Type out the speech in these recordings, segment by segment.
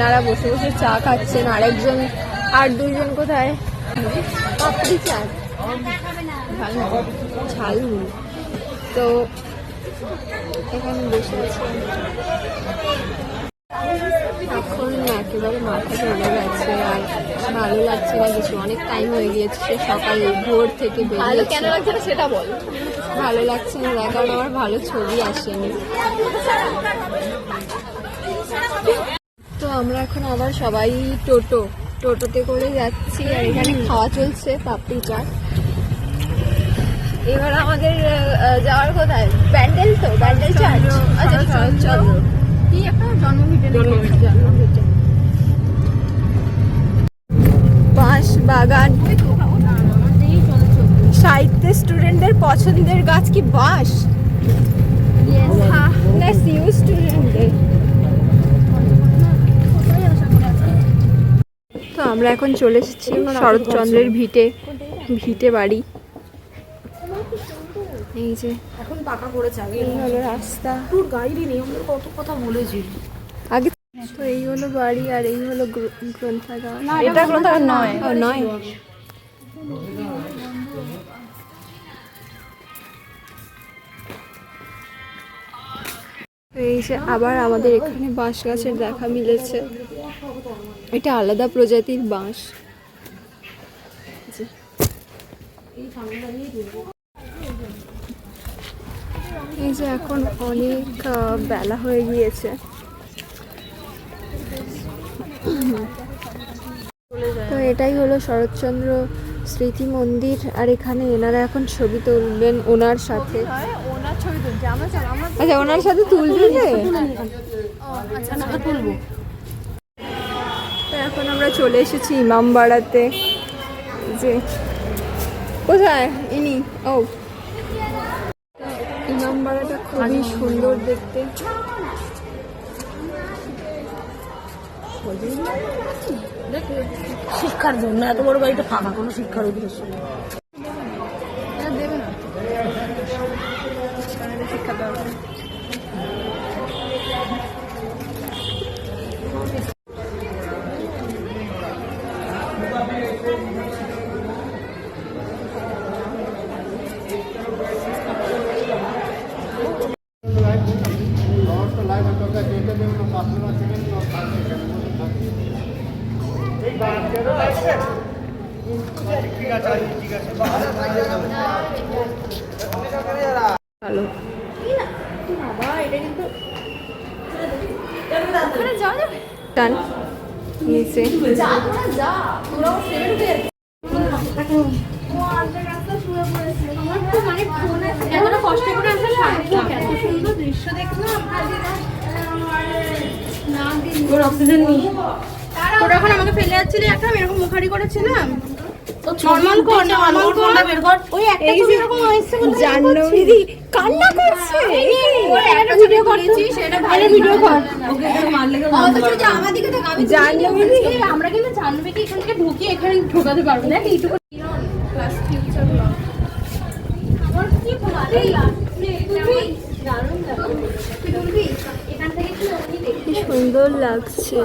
এনারা বসে বসে চা খাচ্ছেন, আরেকজন আর দুইজন কোথায় পাপড়ি চাট ঝালমুড়ি। তো এখানে বসে আছে, এখন একেবারে মাথা ধরে গেছে আর ভালো লাগছে না কিছু, অনেক টাইম হয়ে গিয়েছে, সকাল ভোর থেকে বেরিয়ে। কেন লাগছে না সেটা বল। ভালো লাগছে না দেখ, কারণ আমার ভালো ছবি আসেনি। তো আমরা এখন আবার সবাই টোটোতে করে যাচ্ছি, আর এখানে খাওয়া চলছে পাপড়ি চাট। এবার আমাদের যাওয়ার কোথায়, ব্যান্ডেল, তো ব্যান্ডেল চাট। আচ্ছা শরৎচন্দ্র কি একটা জন্মভিটে বাঁশ বাগান। সাহিত্য স্টুডেন্টদের পছন্দের গাছ কি বাঁশ? না সিইউ স্টুডেন্টদের। তো আমরা এখন চলে এসেছি শরৎচন্দ্রের ভিটে বাড়ি। এই যে এখন পাকা করেছে, আগে এই হলো রাস্তা। তোর গাড়ি নেই, আমরা কত কথা বলেছি আগে। তো এই হলো বাড়ি আর এই হলো গ্রন্থাগার। এটা গ্রন্থাগার নয়। ও নয়। এই যে আবার আমাদের এখানে বাঁশ গাছের দেখা মিলেছে, এটা আলাদা প্রজাতির বাঁশ। এই যে এখন অনেক বেলা হয়ে গিয়েছে, তো এটাই হলো শরৎচন্দ্র স্মৃতি মন্দির। আর এখানে এনারা এখন ছবি তুলবেন ওনার সাথে। আচ্ছা ওনার সাথে তুলবে যে, তুলবো। তো এখন আমরা চলে এসেছি ইমামবাড়াতে। যে কোথায় ইনি, ও ইমামবাড়াটা খুবই সুন্দর দেখতে। শিক্ষার জন্য এত বড় বাড়িটা ফাঁকা, কোনো শিক্ষার উদ্দেশ্য নেই। দেবে না শিক্ষা দরকার। ভালো টান নিচে। অক্সিজেন নিয়ে তোরা এখন আমাকে ফেলে যাচ্ছিলি, একটা আমি এরকম মুখারি করেছিলাম। নরমাল কর, নরমাল কর বের কর। ওই একটা ছবি এরকম হয়েছে বলে জাহ্নবী কান্না করছে। ওই একটা ভিডিও করেছি, সেটা ভালো ভিডিও কর। ওকে মারলে কেউ অথচ আমার দিকে তো আমি জাহ্নবী আমরা কিন্তু জাহ্নবীকে এখান থেকে ঢুকিয়ে এখানে ঢোকাতে পারবো না। এইটুকু ক্লাস ফিউচার ব্লগ আমার কি ভালোই লাগছে। দারুণ দারুণ তুই বলবি এখান থেকে কি অমনি দেখি কি সুন্দর লাগছে।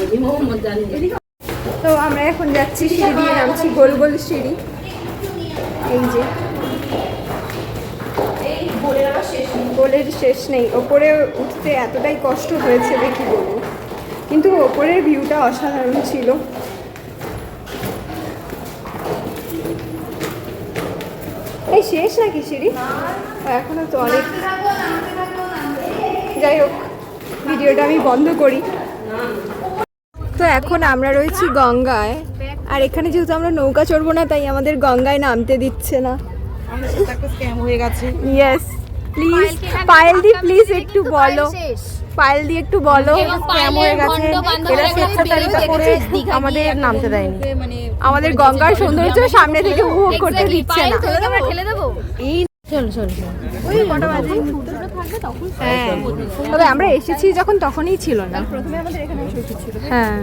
আমি মোহাম্মদ জানি। তো আমরা এখন যাচ্ছি, সিঁড়ি দিয়ে নামছি, গোল গোল সিঁড়ি। এই যে গোলের শেষ নেই, ওপরে উঠতে এতটাই কষ্ট হয়েছে দেখি বলবো, কিন্তু ওপরের ভিউটা অসাধারণ ছিল। এই শেষ নাকি সিঁড়ি? এখনো তো অনেক। যাই হোক ভিডিওটা আমি বন্ধ করি। তো এখন আমরা রয়েছি গঙ্গায়, আর এখানে যেহেতু আমরা নৌকা চড়বো না তাই আমাদের গঙ্গায় নামতে দিচ্ছে না। স্ক্যাম হয়ে গেছে। Yes please Payel the please একটু বলো, পায়েল দি একটু বলো। স্ক্যাম হয়ে গেছে, এরা স্বেচ্ছাচারিতা করে আমাদের নামতে দেয়নি। আমাদের গঙ্গার সৌন্দর্য সামনে থেকে উপভোগ করতে দিচ্ছে না। ঠেলে দেবো। এই চল চল ওই কটা বাজে? হ্যাঁ তবে আমরা এসেছি যখন তখনই ছিল না, প্রথমে আমাদের এখানে এসেছিল। হ্যাঁ